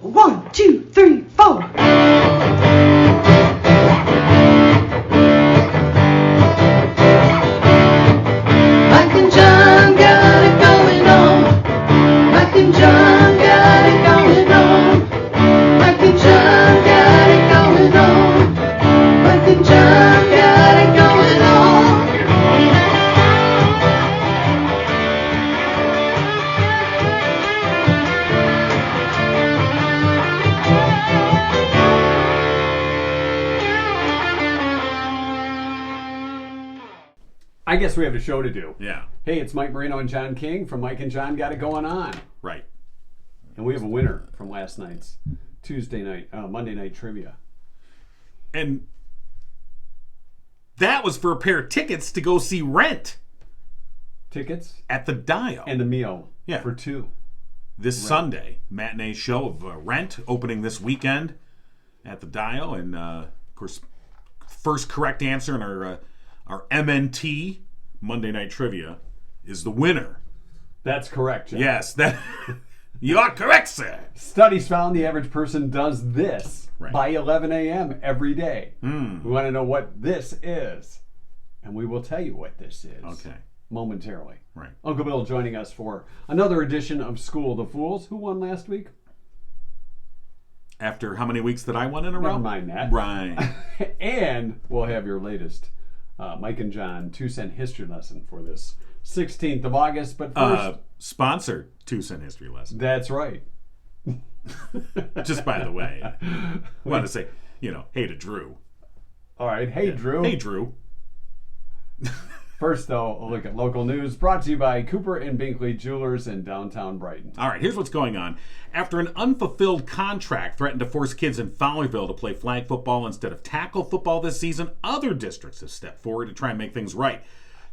1, 2, 3, 4. Mike and John got it going on. Mike and John got it going on. Mike and John got it going on. Mike and John got it going on. I guess we have a show to do. Yeah. Hey, it's Mike Marino and John King from Mike and John Got It Going On. Right. And we have a winner from last night's Monday night trivia. And that was for a pair of tickets to go see Rent Tickets at the Dial. and a meal Yeah. for two. This Sunday, matinee show of Rent opening this weekend at the Dial. And, of course, first correct answer in our MNT Monday Night Trivia is the winner. That's correct, John. Yes, that you are correct, sir. Studies found the average person does this Right. by 11 a.m. every day. Hmm. We want to know what this is. And we will tell you what this is. Okay. Momentarily. Right. Uncle Bill joining us for another edition of School of the Fools. Who won last week? After how many weeks that I won in a row? Never mind that. Right. And we'll have your latest Mike and John 2-cent history lesson for this 16th of August. But first, Sponsored 2-cent history lesson. that's right. Just by the way, I want to say, hey to Drew. All right. Hey, Drew. Hey, Drew. First, though, a look at local news brought to you by Cooper and Binkley Jewelers in downtown Brighton. All right, here's what's going on. After an unfulfilled contract threatened to force kids in Fowlerville to play flag football instead of tackle football this season, other districts have stepped forward to try and make things right.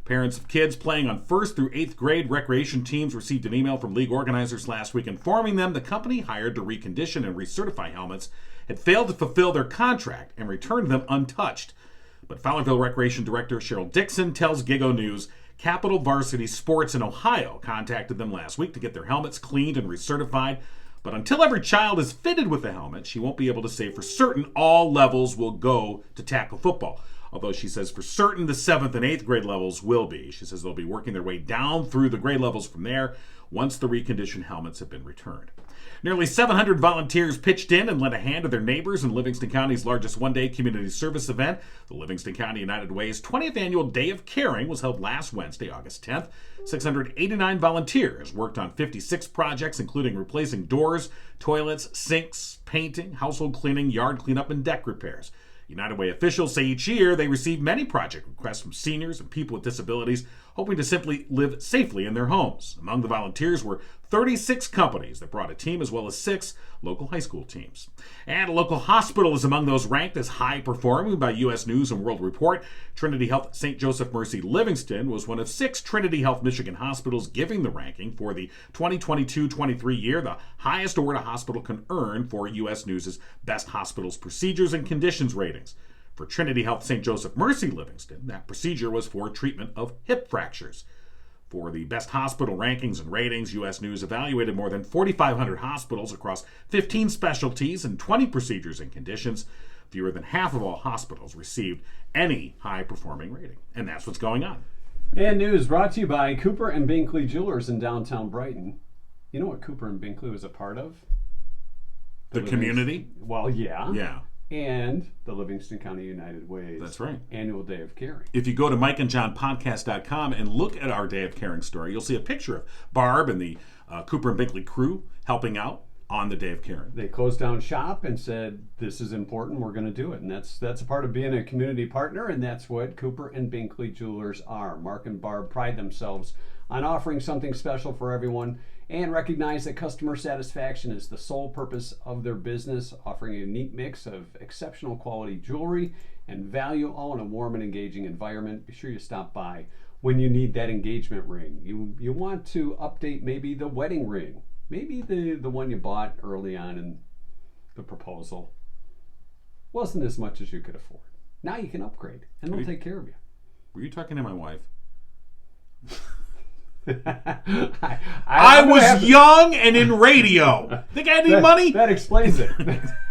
Parents of kids playing on 1st through 8th grade recreation teams received an email from league organizers last week informing them the company hired to recondition and recertify helmets had failed to fulfill their contract and returned them untouched. But Fowlerville Recreation Director Cheryl Dixon tells Gigo News Capital Varsity Sports in Ohio contacted them last week to get their helmets cleaned and recertified. But until every child is fitted with a helmet, she won't be able to say for certain all levels will go to tackle football. Although she says for certain the 7th and 8th grade levels will be. She says they'll be working their way down through the grade levels from there once the reconditioned helmets have been returned. Nearly 700 volunteers pitched in and lent a hand to their neighbors in Livingston County's largest one-day community service event. The Livingston County United Way's 20th annual Day of Caring was held last Wednesday, August 10th. 689 volunteers worked on 56 projects, including replacing doors, toilets, sinks, painting, household cleaning, yard cleanup, and deck repairs. United Way officials say each year they receive many project requests from seniors and people with disabilities hoping to simply live safely in their homes. Among the volunteers were 36 companies that brought a team as well as 6 local high school teams. And a local hospital is among those ranked as high performing by U.S. News and World Report. Trinity Health St. Joseph Mercy Livingston was one of 6 Trinity Health Michigan hospitals giving the ranking for the 2022-23 year, the highest award a hospital can earn for U.S. News' Best Hospitals Procedures and Conditions ratings. For Trinity Health St. Joseph Mercy Livingston, that procedure was for treatment of hip fractures. For the best hospital rankings and ratings, U.S. News evaluated more than 4,500 hospitals across 15 specialties and 20 procedures and conditions. Fewer than half of all hospitals received any high-performing rating. And that's what's going on. And news brought to you by Cooper and Binkley Jewelers in downtown Brighton. You know what Cooper and Binkley was a part of? The community? Well, yeah. Yeah. And the Livingston County United Way's That's right. annual Day of Caring. If you go to mikeandjohnpodcast.com and look at our Day of Caring story, you'll see a picture of Barb and the Cooper and Binkley crew helping out on the Day of Caring. They closed down shop and said, this is important, we're going to do it. And that's a part of being a community partner, and that's what Cooper and Binkley Jewelers are. Mark and Barb pride themselves on offering something special for everyone and recognize that customer satisfaction is the sole purpose of their business, offering a unique mix of exceptional quality jewelry and value, all in a warm and engaging environment. Be sure you stop by when you need that engagement ring. You want to update maybe the wedding ring, maybe the one you bought early on in the proposal wasn't as much as you could afford. Now you can upgrade, and they'll take care of you. Were you talking to my wife? I was young and in radio. Think I had any money? That explains it.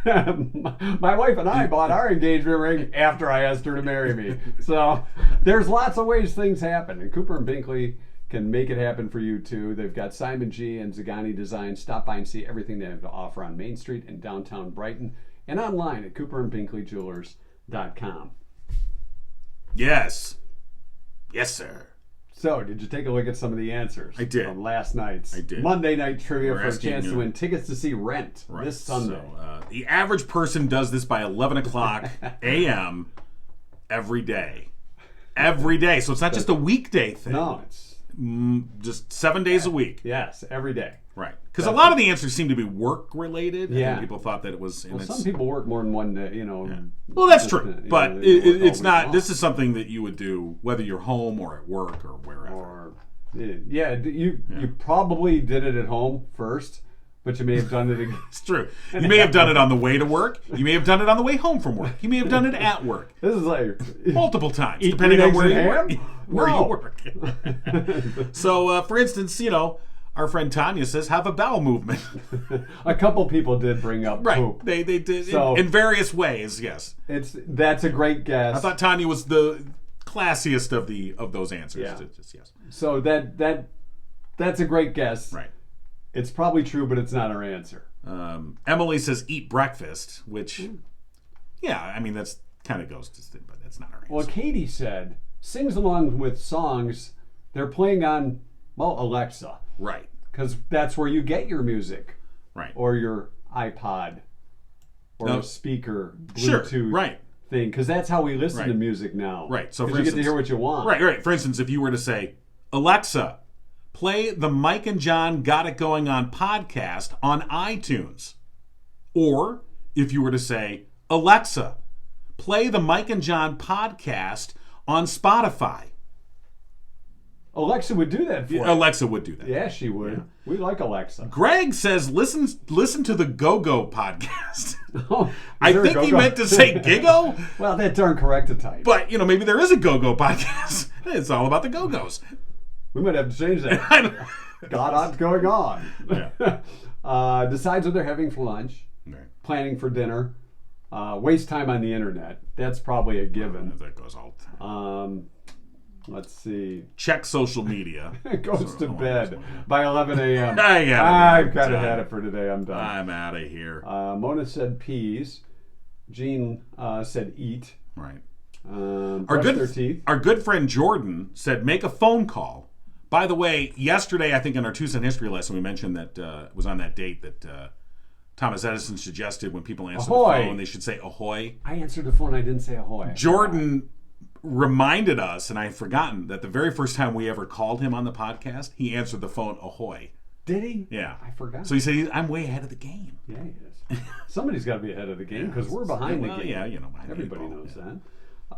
My wife and I bought our engagement ring after I asked her to marry me. So there's lots of ways things happen. And Cooper and Binkley can make it happen for you too. They've got Simon G and Zagani Design. Stop by and see everything they have to offer on Main Street in downtown Brighton and online at cooperandbinkleyjewelers.com. Yes. Yes, sir. So, did you take a look at some of the answers? I did. From last night's I did. Monday night trivia We're for a asking chance you- to win tickets to see Rent this Sunday. So, the average person does this by 11 o'clock a.m. every day. Every day. So it's not just a weekday thing. No, it's Just 7 days a week. yes, every day. Right. Because a lot of the answers seem to be work-related. Yeah. And people thought that it was... Well, some people work more than one day, Well, that's just, true. you But know, they work all it's week not... long. This is something that you would do whether you're home or at work or wherever. Or, you probably did it at home first, but you may have done it again. It's true. You may have done it on the way to work. You may have done it on the way home from work. You may have done it at work. This is like Multiple times, Eat depending on green, where eggs, you and work. Where ham? you work. So, for instance, our friend Tanya says, have a bowel movement. A couple people did bring up Right. poop. They did So- in various ways, yes. That's a great guess. I thought Tanya was the classiest of those answers. Yeah. Yes. So that's a great guess. Right. It's probably true, but it's not our answer. Emily says, eat breakfast, which, yeah, I mean, that's kind of goes to, but that's not our answer. Well, Katie said, sings along with songs they're playing on, Alexa. Right. Because that's where you get your music. Right. Or your iPod. Or No. a speaker, Sure, Bluetooth right. thing. Because that's how we listen Right. to music now. Right. So, 'Cause for you get to instance- hear what you want. Right. For instance, if you were to say, Alexa, play the Mike and John Got It Going On podcast on iTunes. Or if you were to say, Alexa, play the Mike and John podcast on Spotify. Alexa would do that for you. Alexa would do that. Yeah, she would. Yeah. We like Alexa. Greg says, listen to the Go-Go podcast. Oh, is I there a think he go-go? meant to say Gigo, Well, that darn corrected type. but maybe there is a Go-Go podcast. It's all about the Go-Go's. We might have to change that. I don't- Got what's going on. Yeah. Decides what they're having for lunch. Right. Planning for dinner. Waste time on the internet. That's probably a given. That goes all the time. Let's see. Check social media. Goes to bed by 11 a.m. I've kind of had it for today. I'm done. I'm out of here. Mona said peas. Jean said eat. Right. Brush their teeth. Our good friend Jordan said, make a phone call. By the way, yesterday, I think in our 2 Cent History lesson, we mentioned that it was on that date that Thomas Edison suggested when people answer Ahoy. the phone, they should say ahoy. I answered the phone. I didn't say ahoy. Jordan reminded us, and I had forgotten, that the very first time we ever called him on the podcast, he answered the phone ahoy. Did he? Yeah. I forgot. So he said, I'm way ahead of the game. Yeah, he is. Somebody's got to be ahead of the game because we're behind the game. Yeah, behind the Everybody eight ball, knows yeah. that.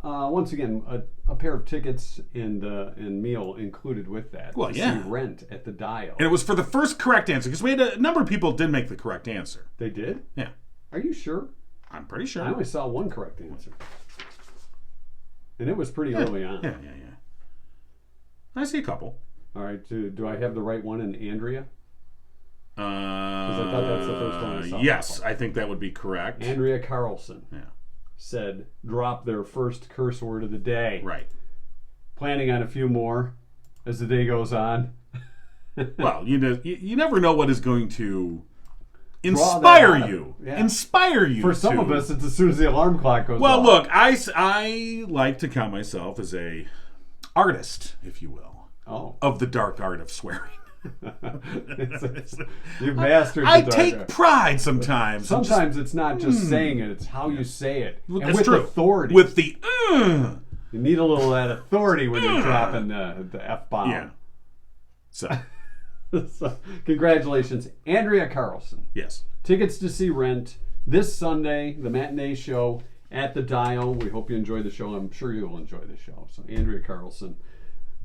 Once again, a pair of tickets and meal included with that. Well, to yeah. see Rent at the Dial. And it was for the first correct answer, because we had a number of people did make the correct answer. They did? Yeah. Are you sure? I'm pretty sure. I only saw one correct answer. And it was pretty early on. Yeah. I see a couple. All right, do I have the right one in Andrea? I thought that's the first one I saw. Yes, I think that would be correct. Andrea Carlson Yeah. said, drop their first curse word of the day. Right. Planning on a few more as the day goes on. Well, you never know what is going to Draw inspire that out. you. Yeah. Inspire you. For some to- of us, it's as soon as the alarm clock goes Well, off. look, I like to count myself as a artist, if you will, of the dark art of swearing. You've mastered the I dark take art. pride sometimes. in Sometimes it's not just saying it, it's how you say it. And That's with true. authority. With the You need a little of that authority when you're dropping the F-bomb. yeah. So So, congratulations, Andrea Carlson. yes. Tickets to see Rent this Sunday, the matinee show at the Dial. We hope you enjoy the show. I'm sure you'll enjoy the show. So, Andrea Carlson,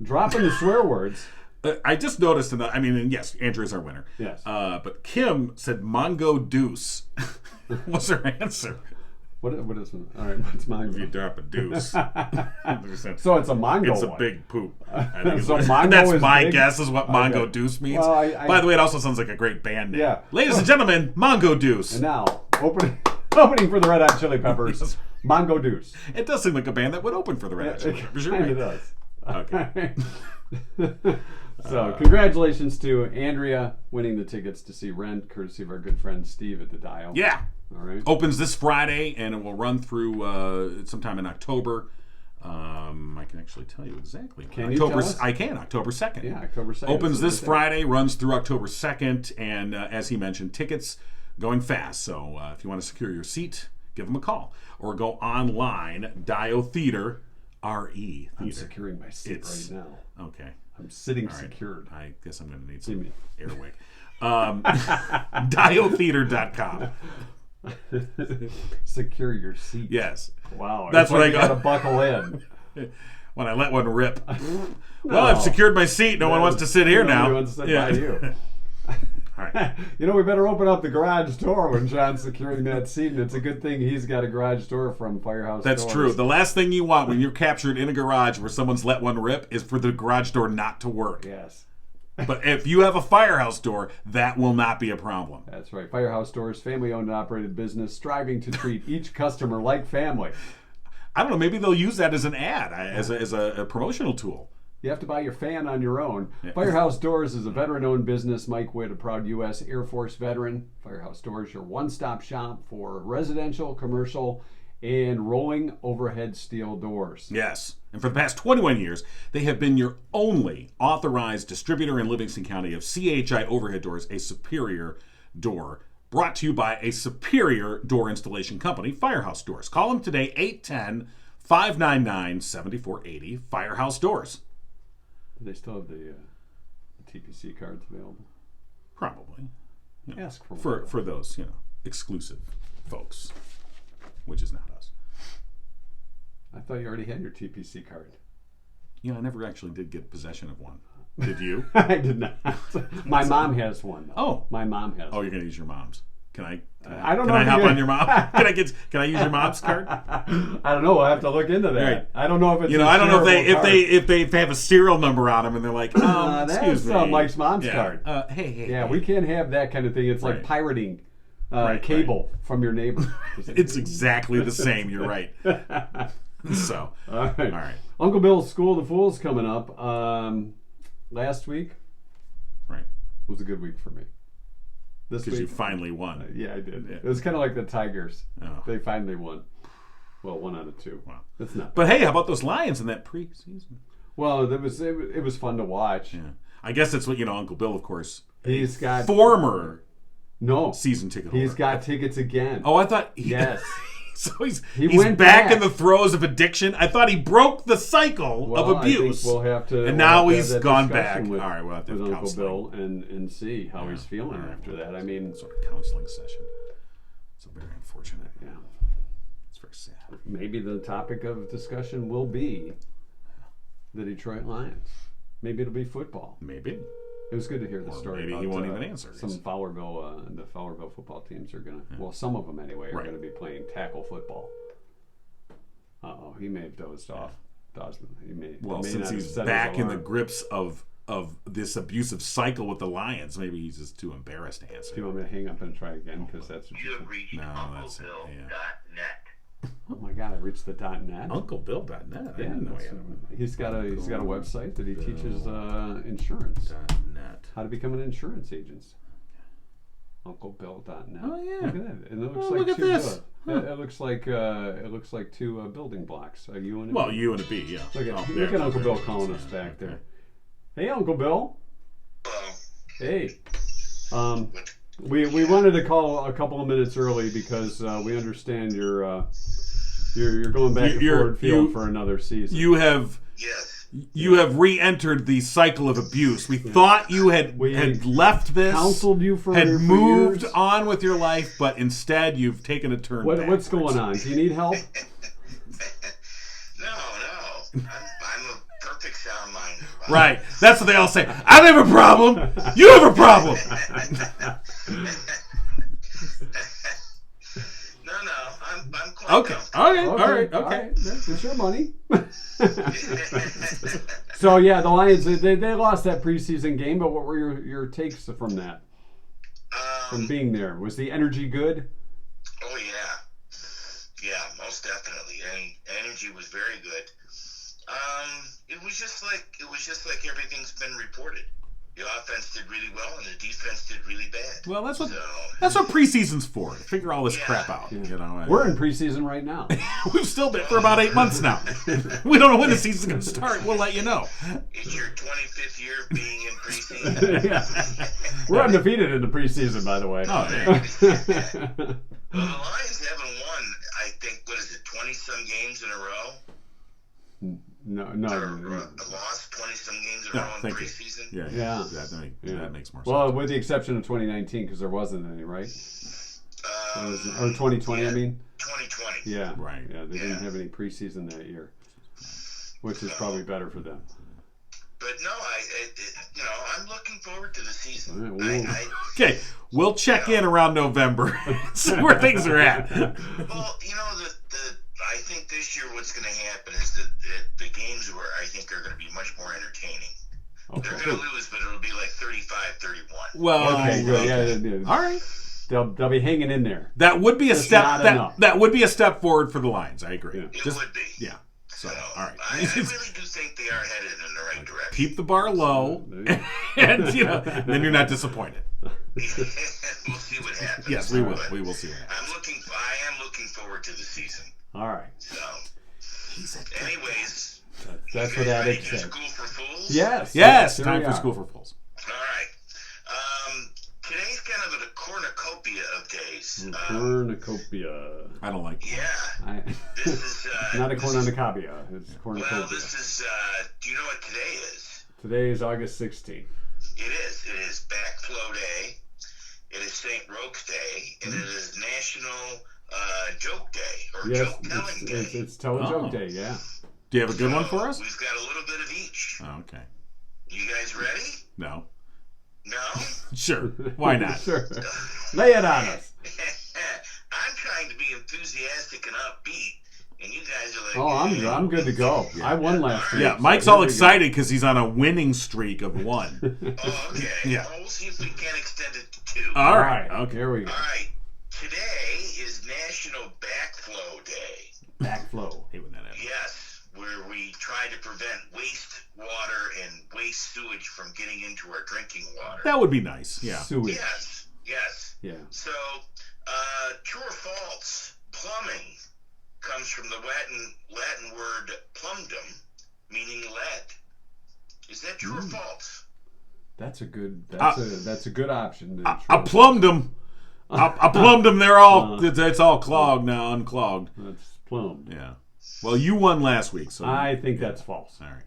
dropping the swear words. I just noticed, and yes, Andrew's our winner. Yes. But Kim said Mongo Deuce was her answer. What is it? All right, what's mine? If you drop a deuce. So it's a Mongo It's a one. big poop. I think So it's- Mongo that's is my big? guess is what Mongo Okay. Deuce means. Well, By the way, it also sounds like a great band name. Yeah. Ladies and gentlemen, Mongo Deuce. And now, opening for the Red Hot Chili Peppers, Mongo Deuce. It does seem like a band that would open for the Red Hot Chili Peppers. You're Kind right. of does. Okay. So, congratulations to Andrea winning the tickets to see Rent, courtesy of our good friend Steve at the Dial. Yeah. All right. Opens this Friday, and it will run through sometime in October. I can actually tell you exactly. Can you tell us? I can. October 2nd. Yeah, October 2nd. Opens this Thursday. Friday, runs through October 2nd, and as he mentioned, tickets going fast. So if you want to secure your seat, give them a call. Or go online, Dio Theater, R-E I'm Theater. securing my seat It's- right now. Okay. I'm sitting All right. secured. I guess I'm going to need See some me. airway. Diotheater.com. Secure your seat. Yes. Wow. That's it's what like I you got. gotta buckle in. When I let one rip. Well, I've secured my seat. No one wants to sit here now. Nobody wants to sit by you. All right. You know, we better open up the garage door when John's securing that seat, and it's a good thing he's got a garage door from Firehouse That's Doors. true. The last thing you want when you're captured in a garage where someone's let one rip is for the garage door not to work. Yes. But if you have a firehouse door, that will not be a problem. That's right. Firehouse Doors, family-owned and operated business, striving to treat each customer like family. I don't know. Maybe they'll use that as an ad, as a promotional tool. You have to buy your fan on your own. Firehouse Doors is a veteran-owned business. Mike Witt, a proud U.S. Air Force veteran. Firehouse Doors, your one-stop shop for residential, commercial, and rolling overhead steel doors. Yes. And for the past 21 years, they have been your only authorized distributor in Livingston County of CHI overhead doors, a superior door. Brought to you by a superior door installation company, Firehouse Doors. Call them today, 810-599-7480, Firehouse Doors. Do they still have the TPC cards available? Probably. Ask for one. For those, exclusive folks, which is not us. I thought you already had your TPC card. I never actually did get possession of one. Did you? I did not. My mom has one. Though. Oh. My mom has Oh, one. you're gonna use your mom's. Can I I don't know Can I if hop you- on your mom? Can I use your mom's card? I don't know. I'll have to look into that. Right. I don't know if it's I don't know if if they have a serial number on them and they're like, excuse that's me, Mike's mom's Yeah. card. Hey. Yeah, we can't have that kind of thing. It's like Right. pirating Right, cable from your neighbor. It's exactly the same. You're right. So, All right. all right, Uncle Bill's School of the Fools coming up. Last week right. was a good week for me. This Because week, you finally won. yeah, I did. Yeah. It was kind of like the Tigers. Oh. They finally won. Well, 1 out of 2. Wow. That's not. But hey, how about those Lions in that preseason? Well, it was fun to watch. Yeah, I guess that's what Uncle Bill, of course, He's got former no season ticket holder. He's got tickets again. Oh, I thought Yes. So he's went back back. in the throes of addiction. I thought he broke the cycle Well, of I think abuse. we'll have to. And we'll now have to he's have that gone discussion back. with, All right, we'll have to with have Uncle counseling. Bill and see how he's feeling All right, after that. I mean, Sort of counseling session. It's very unfortunate. yeah, It's very sad. maybe the topic of discussion will be the Detroit Lions. Maybe it'll be football. Maybe. It was good to hear the Or story. maybe about, he won't even answer. Some Fowlerville, the Fowlerville football teams are gonna. Well, some of them anyway are Right. gonna be playing tackle football. Uh-oh, he may have dozed off. Dosman. He may. Well, may since not have he's set his back in the alarm. grips of this abusive cycle with the Lions, maybe he's just too embarrassed to answer. Do you want me to hang up and try again? Because that's what You you have reached No, that's it, UncleBill.net. Oh my God! I reached the .net. UncleBill.net. I Yeah, didn't know he that's- had a he's got a website that he teaches insurance, .net. how to become an insurance agent. UncleBill.net. Oh, yeah. Look at that. And it looks Oh, like look at two. this. It looks like two building blocks. A U and a Well, B. you and a B, yeah. Look at Oh, look there. at Uncle Bill calling us back there. Hey, Uncle Bill. Hello. Hey. We wanted to call a couple of minutes early because we understand you're going back to Ford Field for another season. Yes. You have re-entered the cycle of abuse. We thought you had left this, counseled you for moved years. on with your life, but instead you've taken a turn back. What's going on? Do you need help? No. I'm a perfect sound mind. Right. That's what they all say. I don't have a problem. You have a problem. No. I'm quite Okay. comfortable. Okay. All right. Okay. It's your money. So yeah, the Lions they lost that preseason game, but what were your takes from that? From being there, was the energy good? Oh yeah, most definitely. And energy was very good. It was just like everything's been reported. The offense did really well, and the defense did really bad. Well, that's what preseason's for. To figure all this crap out. You know, We're in preseason right now. We've still been for about 8 months now. We don't know when the season's going to start. We'll let you know. It's your 25th year of being in preseason. Yeah. We're undefeated in the preseason, by the way. Oh, yeah. Well, the Lions haven't won, I think, 20-some games in a row? No. Or lost 20-some games in a row in thank you. preseason? Yeah. That makes more sense. Well, with the exception of 2019, because there wasn't any, right? Or 2020, yeah, I mean. 2020. Yeah. Right. Yeah, they didn't have any preseason that year, which is probably better for them. But no, I'm looking forward to the season. All right, Okay, we'll check in around November, see where things are at. Well, I think this year what's going to happen is that the games I think are going to be much more entertaining. Okay. They're going to lose, but it'll be like 35-31. Well, Okay, good. Yeah. All right. They'll be hanging in there. That would be a Just step. not enough. That would be a step forward for the Lions. I agree. Yeah. It would be. Yeah. So, all right. I really do think they are headed in the right direction. Keep the bar low, and then you're not disappointed. We'll see what happens. Yes, we will. But We will see what happens. I am looking forward to the season. All right. So, anyways, That's you what guys that ready is. for School for Fools? Yes. Yes, here time we for are. School for Fools. All right. Today's kind of a cornucopia of days. Cornucopia. I don't like. Yeah. This is Not a cornucopia. It's cornucopia. well, this is. Do you know what today is? Today is August 16th. It is. It is Backflow Day. It is St. Roke's Day, and it is National Joke Day or Yes, Joke Telling Day. it's Tell a Joke Day, yeah. Do you have a good one for us? We've got a little bit of each. Oh, okay. You guys ready? No. No? Sure. Why not? Sure. Lay it on us. I'm trying to be enthusiastic and upbeat, and you guys are like, Oh, I'm good to go. I won last week. Yeah, so Mike's here all we go. excited because he's on a winning streak of 1. Oh, okay. Yeah. Well, we'll see if we can extend it to 2. All All right. right. Okay. Here we go. All right. Today is National Backflow Day. Backflow. Hate when that happens. Yes, where we try to prevent wastewater and waste sewage from getting into our drinking water. That would be nice. Yeah. Sewage. Yes. Yeah. So, true or false, plumbing comes from the Latin word plumdum, meaning lead. Is that true or false? That's a good option. I plumbed them. I plumbed them. They're all. It's all clogged now, unclogged. That's plumbed. Yeah. Well, you won last week, so I think that's false. all right.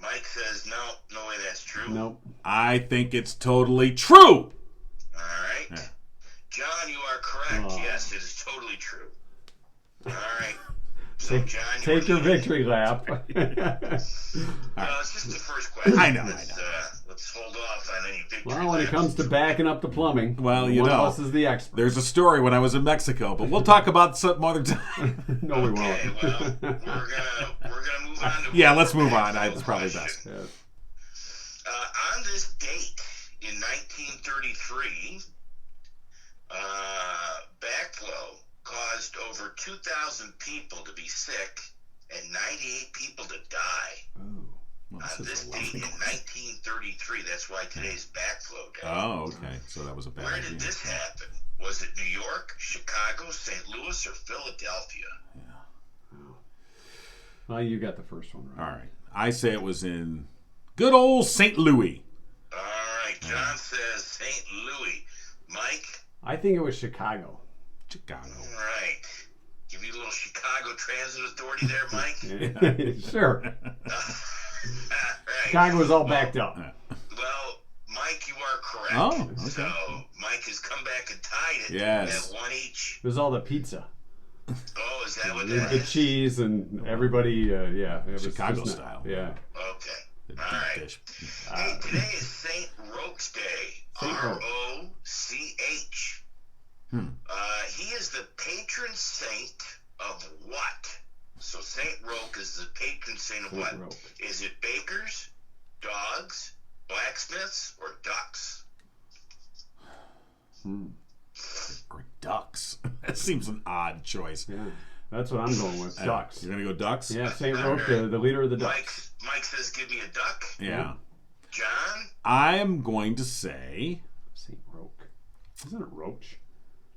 Mike says no way that's true. Nope. I think it's totally true. All right. Yeah. John, you are correct. Oh. Yes, it is totally true. All right. So, John, Take your victory lap. Well, it's just the first question. I know. Let's hold off on any victory. Well, when it laps. comes to backing up the plumbing, Well, you one know. of us is the expert. There's a story when I was in Mexico, but we'll talk about some other time. No, we Okay, won't. well, we're gonna move on to Yeah, let's move on. That's probably best. Yes. On this date in 1933, backflow caused over 2,000 people to be sick and 98 people to die. Well, On this is a date in lot. 1933, that's why today's backflow day. Oh, okay. So that was a bad Where idea. did this happen? Was it New York, Chicago, St. Louis, or Philadelphia? Well, you got the first one right. All right. I say it was in good old St. Louis. All right, John says St. Louis. Mike? I think it was Chicago. Chicago. All right. Give you a little Chicago Transit Authority there, Mike? Sure. Right. Chicago was all backed up. Well, Mike, you are correct. Oh, okay. So Mike has come back and tied it Yes. at 1 each. It was all the pizza. Oh, is that what The that is? cheese and everybody, yeah. It was Chicago just style. Yeah. Okay. The All deep right. dish. Hey, today is St. Roke's Day. St. Roke. R-O-C-H. He is the patron saint of what? So Saint Roque is the patron saint of Saint what? Roque. Is it bakers, dogs, blacksmiths, or ducks? Or ducks. That seems an odd choice. Yeah, that's what I'm going with. Ducks. You're going to go ducks? Yeah, St. Roque, the leader of the ducks. Mike says, give me a duck. Yeah. John? I am going to say, St. Roque. Isn't it Roach?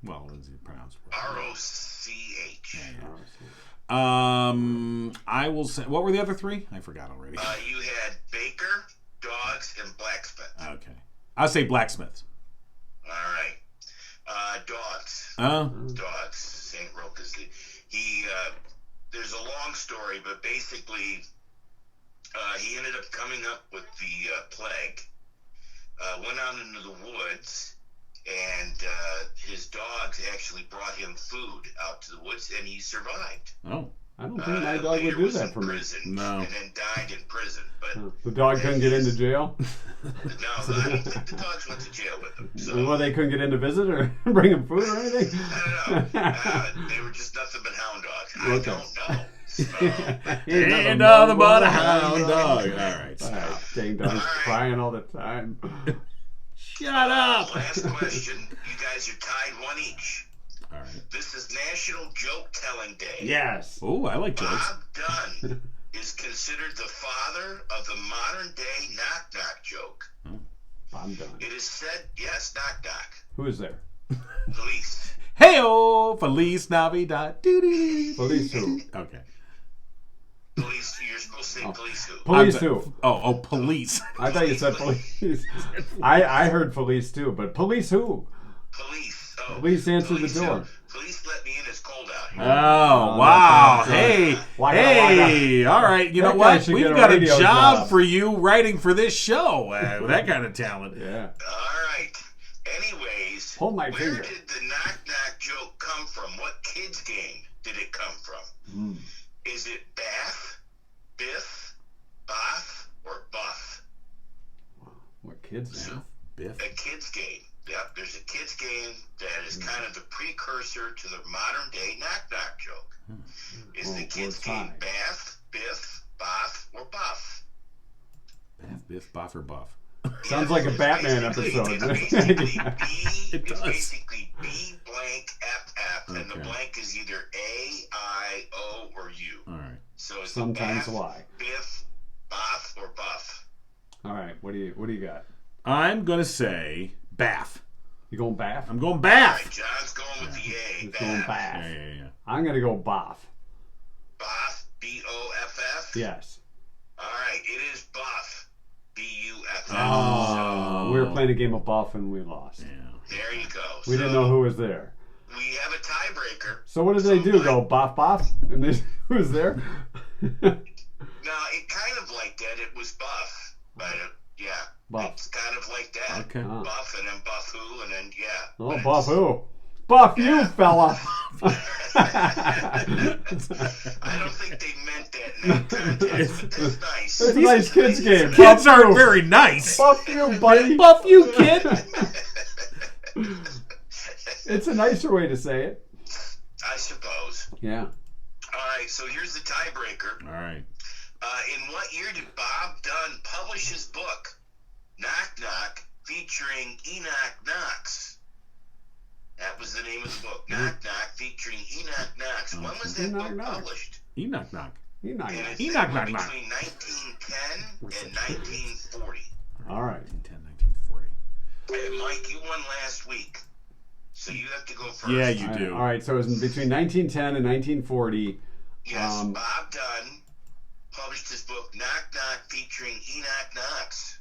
well, what is it pronounced? R-O-C-H. I will say, what were the other three? I forgot already. You had baker, dogs, and blacksmith. Okay. I'll say blacksmiths. All right. Dogs. Dogs. St. Roque is there's a long story, but basically, he ended up coming up with the plague, went out into the woods, and his dogs actually brought him food out to the woods, and he survived. Oh. I don't think my dog would Later do was that in for me. prison, No. and then died in prison. But The dog couldn't get into jail? no, I don't think the dogs went to jail with him. So Well, they couldn't get in to visit or bring him food or anything? I don't know. They were just nothing but hound dogs. I Okay. don't know. So, Ain't nothing but a hound dog. All right. All right, Stop. dang dog's All right. crying all the time. Shut up. last question. You guys are tied one each. All right. This is National Joke Telling Day. Yes. Oh, I like jokes. Bob Dunn is considered the father of the modern day knock knock joke. I'm done. It is said, yes, knock knock. Who is there? Police. Hey-o, Feliz Navidad. Doo-doo-doo. Police who? Okay. Police. You're supposed to say police who? Police I'm- who? Oh, police. I thought you said police. I heard police too, but police who? Police. Oh, Police answer the police door. who? Police let me in. It's cold out here. Oh, Oh, wow. that sounds Hey, good. Waka, hey. All right. You That know guy what? should We've get a got a radio job job. for you writing for this show. With that kind of talent. Yeah. All right. Anyways, Hold my where finger. did the knock knock joke come from? What kids game did it come from? Is it Bath, Biff, Boff, or Buff? What kids now? Biff. A kids game. Yep, there's a kids game that is kind of the precursor to the modern day knock knock joke. Is the Oh, kids we're game tied. Bath, Biff, Boff, or Buff? Bath, Biff, Boff, or Buff. Sounds like a Batman It's episode. basically B. It It's does. basically B blank FF, and the Okay. blank is either A, I, O, or U. All right. So it's Sometimes Bath, Y. Biff, Boff, or Buff. All right. What do you got? I'm going to say Bath. You going Bath? I'm going All right, Bath. John's going with the A. He's going Bath. Bath. Yeah. I'm gonna go Boff. Boff, B-O-F-F? Yes. All right, it is Buff, B-U-F-F. Oh. We were playing a game of Buff and we lost. Yeah. There you go. We didn't know who was there. We have a tiebreaker. So what did they do? Go Boff Boff? And they, who was there? No, it kind of like that. It was Buff, but yeah, Buff. it's kind of like that. Okay. Ah. Buff and then Buff who and then yeah. Oh, But Buff it's- who? Buff you, fella. I don't think they meant that in that context, but that's nice. It's a nice kids game. Kids aren't very nice. Buff you, buddy. Buff you, kid. It's a nicer way to say it. I suppose. Yeah. All right, so here's the tiebreaker. All right. In what year did Bob Dunn publish his book, Knock Knock, featuring Enoch Knox? That was the name of the book, Knock Knock, featuring Enoch Knox. When was that Enoch book Knox. published? Enoch knock. You know. And it's Enoch Knock Knock. between 1910 and 1940. All right. 1910, 1940. Hey, Mike, you won last week, so you have to go first. Yeah, you do. All right. So it was between 1910 and 1940. Yes, Bob Dunn published his book, Knock Knock, featuring Enoch Knox.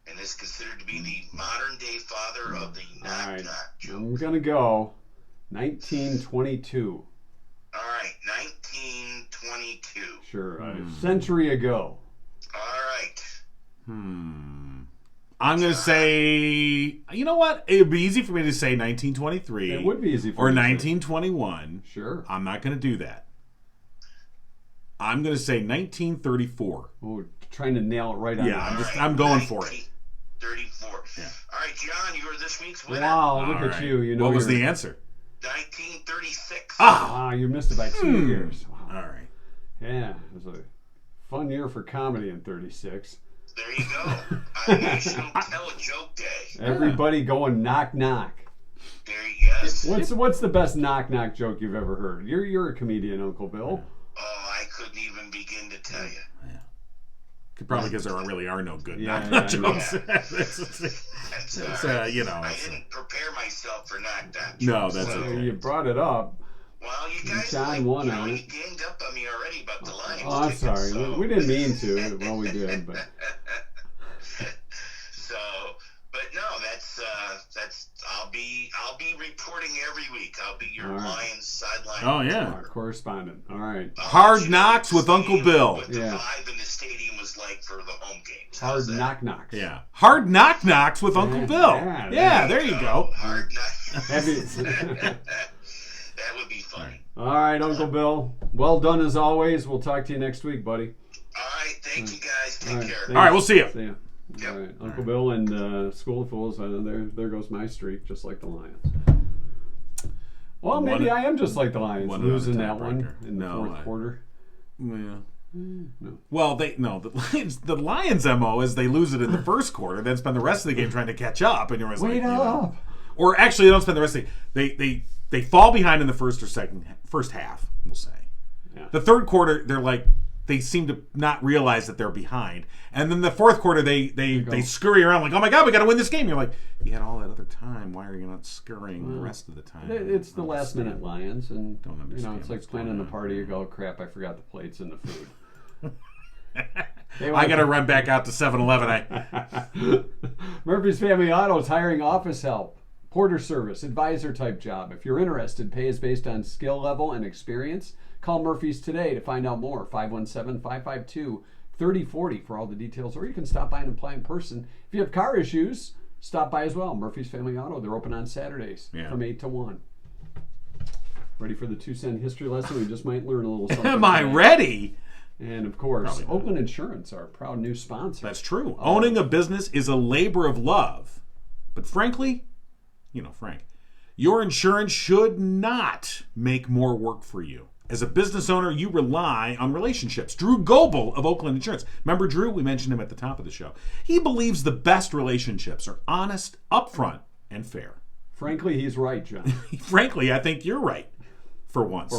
And is considered to be the modern-day father of the All Knock right. Knock joke. I'm gonna go 1922. All right, 1922. Sure. A century ago. All right. I'm going to say, you know what? It would be easy for me to say 1923. It would be easy for Or me to say. 1921. Sure. I'm not going to do that. I'm going to say 1934. Oh, trying to nail it right on. Yeah, the- I'm going for it. 34. All right, John, you are this week's winner. Wow, look All at right. you. You know what was you're- the answer? 1936. Ah, you missed it by 2 years. Wow. All right. Yeah, it was a fun year for comedy in 36. There you go. National Tell a Joke Day. Everybody going knock knock. There you go. What's the best knock knock joke you've ever heard? You're a comedian, Uncle Bill. Oh, I couldn't even begin to tell you. Probably because there really are no good Yeah, knock-knock yeah, I know. jokes. That's It's, all right. you know, I it's, didn't prepare myself for knock-knock No, jokes, that's so- okay. You brought it up. Well, you guys John won on you it. ganged up on me already about the Lions. Oh, I'm tickets, sorry. so- We didn't mean to. Well, we did, but But no, that's I'll be reporting every week. I'll be your All right. Lions sideline. oh, yeah. our correspondent. All right. I'll Hard let you know Knocks what with the Uncle stadium- Bill. What the Yeah. vibe in the stadium was like for the home games. Hard How's that? knock knocks. Yeah. Hard Knocks with Uncle Bill. yeah, Yeah, there you go. Hard knock. Heavy. That would be funny. All right, Uncle Bill. Well done as always. We'll talk to you next week, buddy. All right, thank you guys. Take All right, care. thanks. All right, we'll see you. See ya. Yep. All right, Uncle Bill and School of Fools. There goes my streak, just like the Lions. Well, maybe One- I am just like the Lions, one losing another that one tiebreaker. in the No, fourth quarter. Yeah. No. Well, the Lions' MO is they lose it in the first quarter, then spend the rest of the game trying to catch up, and you're always Wait like, you know. up. Or actually, they don't spend the rest of they fall behind in the first half, we'll say. Yeah. The third quarter, they seem to not realize that they're behind, and then the fourth quarter they scurry around like, oh my god, we got to win this game. You're like, you had all that other time. Why are you not scurrying the rest of the time? It's the last minute Lions, and Don't you know understand it's like what's planning going the on. party. You go, crap, I forgot the plates and the food. I got to run back out to 7-Eleven. Murphy's Family Auto is hiring office help, porter service, advisor type job. If you're interested, pay is based on skill level and experience. Call Murphy's today to find out more. 517-552-3040 for all the details, or you can stop by and apply in person. If you have car issues, stop by as well. Murphy's Family Auto, they're open on Saturdays from 8 to 1. Ready for the 2-cent history lesson? We just might learn a little something. Am I today. ready? And of course, Probably not. Oakland Insurance, our proud new sponsor. That's true. Owning a business is a labor of love. But frankly, Frank, your insurance should not make more work for you. As a business owner, you rely on relationships. Drew Goebel of Oakland Insurance. Remember Drew? We mentioned him at the top of the show. He believes the best relationships are honest, upfront, and fair. Frankly, he's right, John. Frankly, I think you're right for once.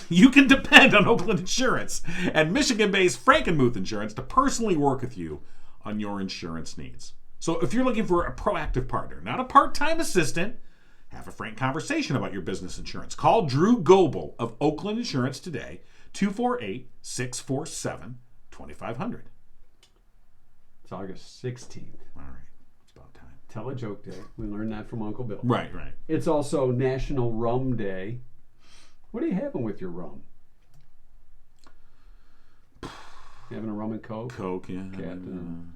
You can depend on Oakland Insurance and Michigan-based Frankenmuth Insurance to personally work with you on your insurance needs. So if you're looking for a proactive partner, not a part-time assistant, have a frank conversation about your business insurance. Call Drew Goebel of Oakland Insurance today, 248-647-2500. It's August 16th. All right, it's about time. Tell a joke day. We learned that from Uncle Bill. Right. It's also National Rum Day. What are you having with your rum? You having a rum and coke? Coke, yeah. Captain.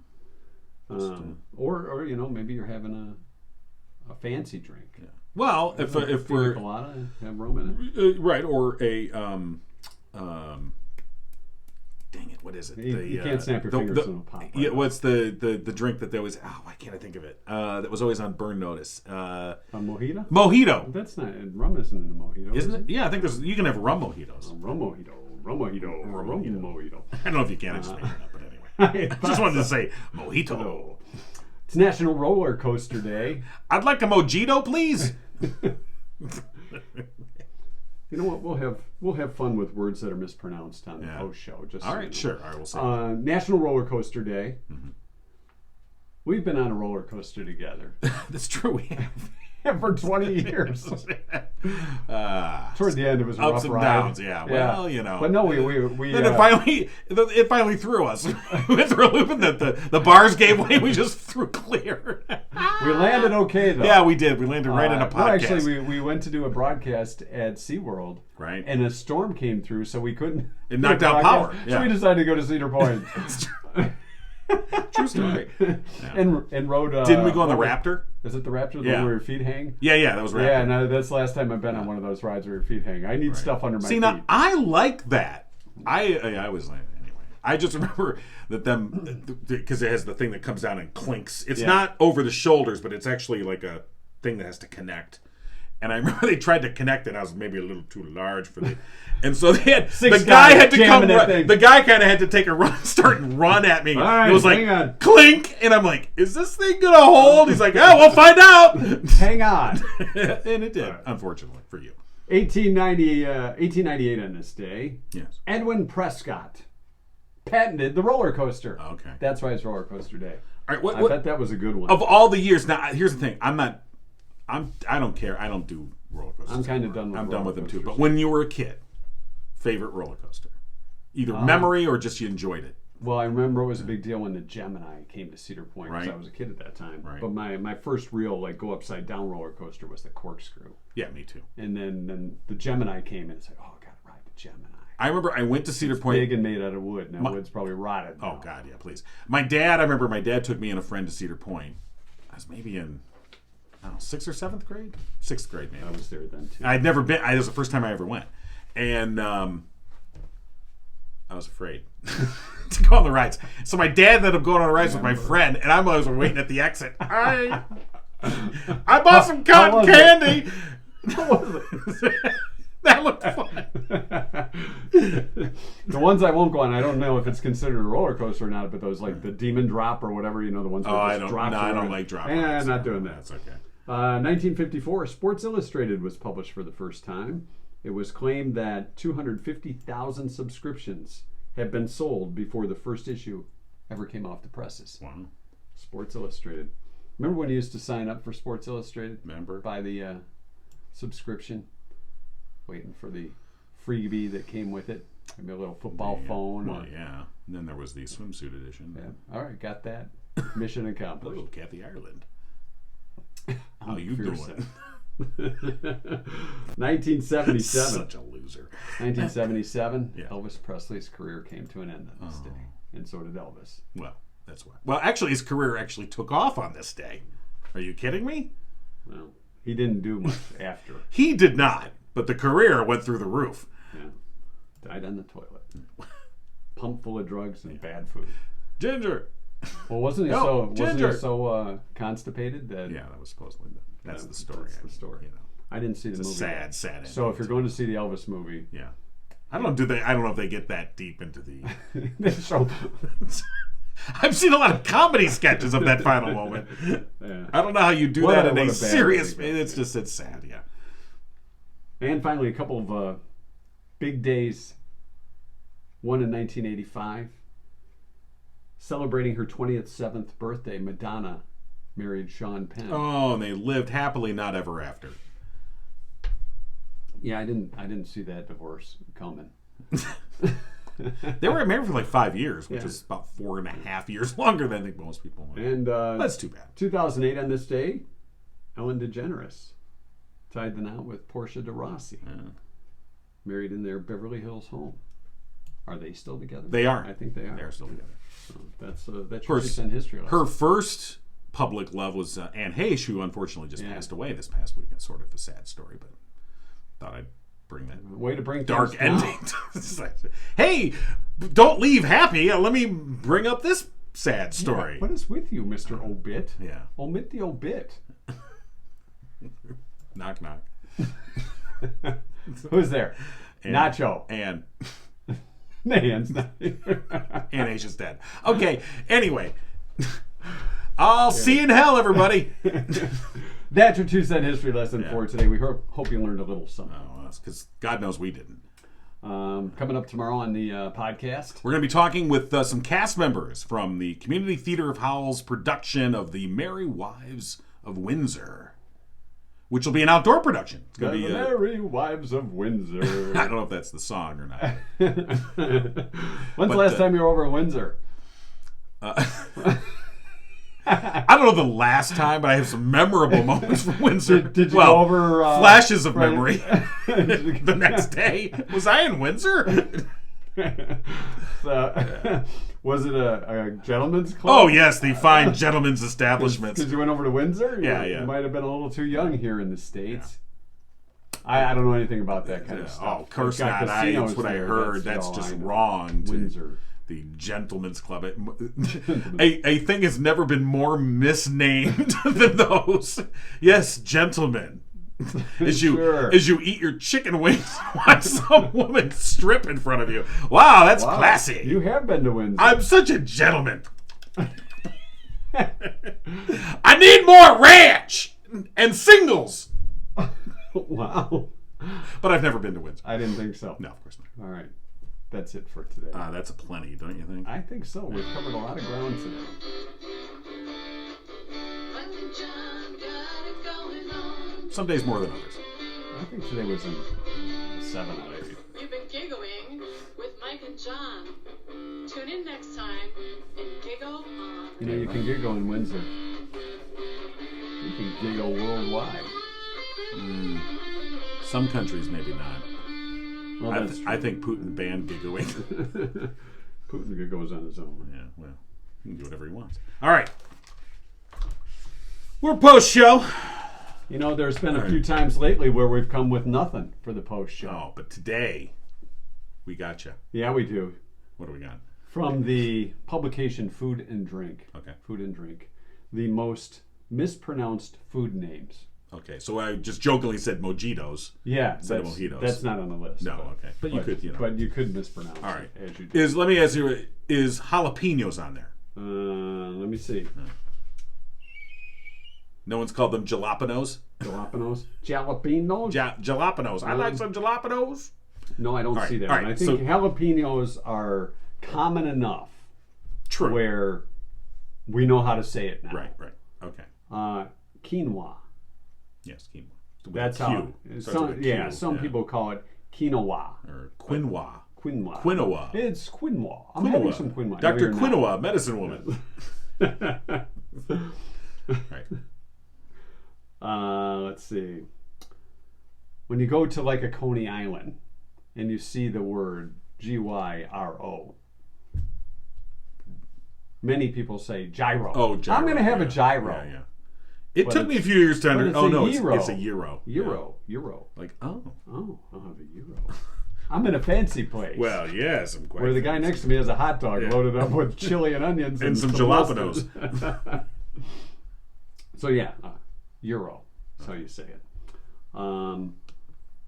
Or maybe you're having a fancy drink. Yeah. Well, if Pina we're colada, have rum in it. right, or a dang it, what is it? You can't snap your fingers and it'll pop right Yeah, up. what's the drink that they always? Oh, why can't I think of it? That was always on Burn Notice. A mojito? Mojito, That's not. Rum isn't in a mojito, isn't it? Yeah, I think you can have rum mojitos. Rum mojito. Rum mojito. Rum mojito. I don't know if you can. I just made it up, but anyway. I just wanted to say mojito. It's National Roller Coaster Day. I'd like a mojito, please. You know what? We'll have fun with words that are mispronounced on the post show. Just All so right, you know. sure. All right, we'll say. National Roller Coaster Day. Mm-hmm. We've been on a roller coaster together That's true. We have. for 20 years. Toward the end, it was a Ups rough and ride. downs, yeah. Well, you know. But no, we Then it finally threw us. We went through a loop and the bars gave way. We just threw clear. we landed okay though. Yeah, we did. We landed right in a podcast. No, actually, we went to do a broadcast at SeaWorld. Right. And a storm came through, so we couldn't. It knocked do a out broadcast. power, So yeah. we decided to go to Cedar Point. True story. and rode. Didn't we go on the Raptor? Is it the Raptor? The Yeah. one where your feet hang? Yeah, that was Raptor. Yeah, no, that's the last time I've been on one of those rides where your feet hang. I need stuff under my See, feet. now I like that. I was like, anyway. I just remember that because it has the thing that comes down and clinks. It's not over the shoulders, but it's actually like a thing that has to connect. And I remember they tried to connect it. I was maybe a little too large for the, and so they had the guy had to come. The guy kind of had to take a run, start and run at me. All right, it was like hang on. clink, and I'm like, "Is this thing gonna hold?" He's like, "Oh, we'll find out." Hang on. And it did, unfortunately for you. 1898 on this day. Yes. Edwin Prescott patented the roller coaster. Okay. That's why it's roller coaster day. All right. I bet that was a good one. Of all the years, now here's the thing. I don't care. I don't do roller coasters. I'm kind of done with I'm roller done with them too. coasters. But when you were a kid, favorite roller coaster? Either memory or just you enjoyed it. Well, I remember it was a big deal when the Gemini came to Cedar Point because Right. I was a kid at that time. Right. But my first real go upside down roller coaster was the Corkscrew, Yeah, me too. and then the Gemini came in. It's like, oh, I gotta ride the Gemini. I remember I went to Cedar Point. Big and made out of wood. Now wood's probably rotted. Oh now. God, yeah, please. I remember my dad took me and a friend to Cedar Point. I was maybe in, I don't know, 6th or 7th grade? 6th grade, maybe. I was there then too. I'd never been. It was the first time I ever went, and I was afraid to go on the rides. So my dad ended up going on the rides with my friend, and I was waiting at the exit. I bought some cotton candy. That looked fun. The ones I won't go on, I don't know if it's considered a roller coaster or not, but those the Demon Drop or whatever, the ones where I it don't. just No, drops I don't around. like drop. And not doing that. That's okay. 1954, Sports Illustrated was published for the first time. It was claimed that 250,000 subscriptions had been sold before the first issue ever came off the presses. Wow. Sports Illustrated. Remember when you used to sign up for Sports Illustrated? Remember? Buy the subscription, waiting for the freebie that came with it. Maybe a little football phone. Well, yeah. And then there was the swimsuit edition. Yeah. All right, got that. Mission accomplished. Oh, Kathy Ireland. How you Fierce doing? 1977. Such a loser. 1977. Yeah. Elvis Presley's career came to an end on this day, and so did Elvis. Well, that's why. Well, actually, his career actually took off on this day. Are you kidding me? Well, he didn't do much after. He did not, but the career went through the roof. Yeah. Died on the toilet. Pumped full of drugs and bad food. Ginger. Well, wasn't he Ginger. so constipated that? Yeah, that was supposedly that's the story. That's the story. You know, I didn't see the it's a movie. sad ending. So if you're going to see the Elvis movie, yeah, I don't know if they get that deep into the. they show. I've seen a lot of comedy sketches of that final moment. Yeah. I don't know how you do What that a- in what a a bad serious. movie. It's sad. Yeah. And finally, a couple of big days. One in 1985. Celebrating her 27th birthday, Madonna married Sean Penn. Oh, and they lived happily, not ever after. Yeah, I didn't see that divorce coming. They were married for like 5 years, which Yeah. is about 4.5 years longer than I think most people want. And That's too bad. 2008 on this day, Ellen DeGeneres tied the knot with Portia de Rossi, married in their Beverly Hills home. Are they still together? They are. I think they are. They're still together. So that's your course, 2 cent history lesson. Her first public love was Anne Heche, who unfortunately just passed away this past weekend. Sort of a sad story, but thought I'd bring that Way to bring dark things down. ending. It's like, hey, don't leave happy. Let me bring up this sad story. What is with you, Mr. Obit? Yeah. Omit the obit. Knock, knock. Who's there? Nacho. And Nan's not Anne Heche is dead. Okay, anyway. I'll see you in hell, everybody. That's your 2 cent history lesson Yeah. for today. We hope you learned a little something. Oh, that's because God knows we didn't. Coming up tomorrow on the podcast. We're going to be talking with some cast members from the Community Theater of Howell's production of The Merry Wives of Windsor, which will be an outdoor production. It's The going to be Merry Wives of Windsor. I don't know if that's the song or not. When's the last time you were over in Windsor? I don't know the last time, but I have some memorable moments from Windsor. Did you go over flashes of right- memory? The next day, was I in Windsor? So, was it a gentleman's club? Oh yes, the fine gentleman's establishments. Because you went over to Windsor? Yeah, You yeah. might have been a little too young here in the States. I don't know anything about that kind of stuff. Oh, of course They've got not. casinos That's what I there. heard. That's all just I know. wrong. Windsor. The Gentlemen's Club. A thing has never been more misnamed than those. Yes, gentlemen. As you eat your chicken wings, watch some woman strip in front of you. Wow, that's classy. You have been to Windsor. I'm such a gentleman. I need more ranch and singles. Wow. But I've never been to Windsor. I didn't think so. No, of course not. All right. That's it for today. That's a plenty, don't you think? I think so. We've covered a lot of ground today. Some days more than others. I think today was a 7 out of 8. You've been giggling with Mike and John. Tune in next time and giggle on. You know, you can giggle in Windsor. You can giggle worldwide. Some countries, maybe not. Well, I think Putin banned giggling. Putin goes on his own. Yeah, well, he can do whatever he wants. All right. We're post-show. You know, there's been a few times lately where we've come with nothing for the post-show. Oh, but today, we got you. Yeah, we do. What do we got? From the publication Food and Drink. Okay. Food and Drink. The most mispronounced food names. Okay, so I just jokingly said mojitos. Yeah, instead of mojitos. That's not on the list. No, okay. But you could, But you could mispronounce All right. it as you do. Let me ask you, is jalapenos on there? Let me see. No one's called them jalapenos? Jalapenos? Jalapenos? Jalapenos. I like some jalapenos. No, I don't see that. All And right, I think jalapenos are common enough True. where we know how to say it now. Right. Okay. Quinoa. Yes, quinoa. That's how. Some people call it quinoa. Or quinoa. Quinoa. Quinoa. It's quinoa. I'm having some quinoa. Dr. No, Quinoa, medicine woman. Right. Let's see. When you go to like a Coney Island and you see the word gyro, many people say gyro. Oh, gyro. I'm going to have a gyro. Yeah. It took me a few years to understand. Oh, no, it's a euro. Euro. Like, Oh, I'll have a euro. I'm in a fancy place. Well, yes, I'm quite. Where the guy next to me has a hot dog loaded up with chili and onions and some jalapenos. So yeah, euro. That's how you say it.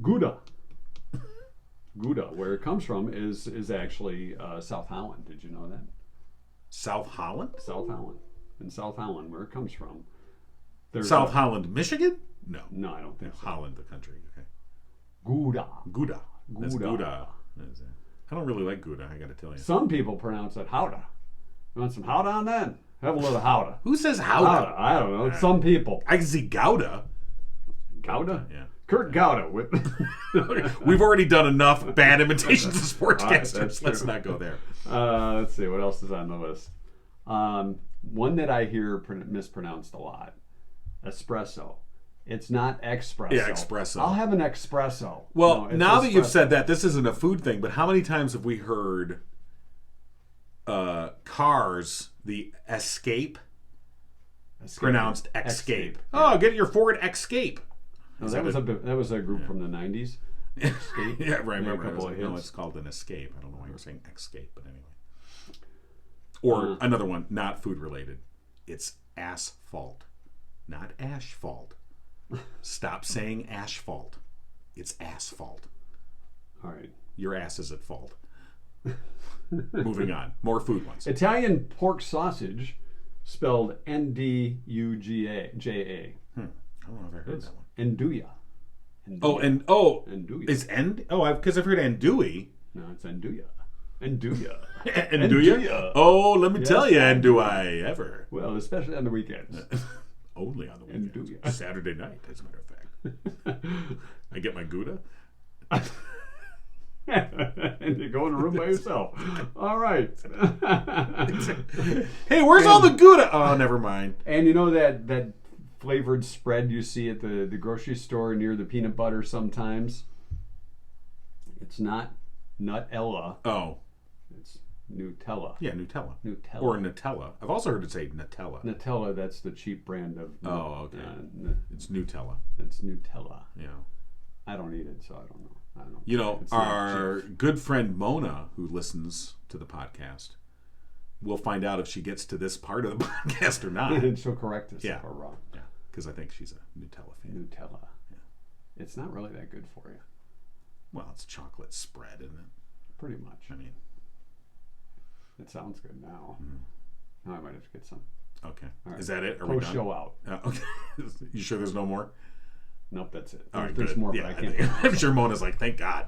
Gouda. Gouda, where it comes from, is actually South Holland. Did you know that? South Holland? South Holland. In South Holland, where it comes from. South Holland, Michigan? No, I don't think so. Holland, the country. Okay. Gouda. Gouda. That's Gouda. I don't really like Gouda, I got to tell you. Some people pronounce it howda. You want some howda on that? Have a little howda. Who says howda? I don't know. Some people. I can see Gouda. Gouda? Yeah. Kurt Gouda. We've already done enough bad imitations of sportscasters. That's Let's true. not go there. Let's see. What else is on the list? One that I hear mispronounced a lot. Espresso. It's not espresso. Yeah, espresso. I'll have an espresso. Well, No, now that you've espresso. said that, this isn't a food thing, but how many times have we heard cars, the Escape, pronounced Escape? Oh, get your Ford Escape. No, that was a group from the 90s. Escape. Yeah, right. Made a Remember, couple of hits. it's called an Escape. I don't know why you're saying Escape, but anyway. Or another one, not food related. It's asphalt, not asphalt. Stop saying asphalt. It's asphalt. All right. Your ass is at fault. Moving on. More food ones. Italian pork sausage, spelled Nduja. I don't know if I heard that one. Nduja. Nduja. It's because I've heard andouille. No, it's Nduja. Nduja. Nduja? Oh, let me tell you, and do I ever? Well, especially on the weekends. Only on the weekends. Nduja. Saturday night, as a matter of fact. I get my Gouda. And you go in a room by yourself. All right. Hey, where's all the Gouda? Oh, never mind. And you know that flavored spread you see at the grocery store near the peanut butter sometimes? It's not Nutella. Oh. It's Nutella. Yeah, Nutella. Nutella. Or Nutella. I've also heard it say Nutella. Nutella, that's the cheap brand of... Oh, okay. It's Nutella. It's Nutella. Yeah. I don't eat it, so I don't know. I don't know. You know, It's not our cheap. good friend Mona, who listens to the podcast, we'll find out if she gets to this part of the podcast or not. And she'll correct us Yeah. if we're wrong. Yeah, because I think she's a Nutella fan. Nutella. Yeah. It's not really that good for you. Well, it's chocolate spread, isn't it? Pretty much. I mean, It sounds good now. Mm-hmm. Now I might have to get some. okay. All right. Is that it? Are we Post done? show out. Okay. You sure there's no more? Nope, that's it. All right, There's good. more, Yeah, but I I can't. think- I'm sure Mona's like, thank God.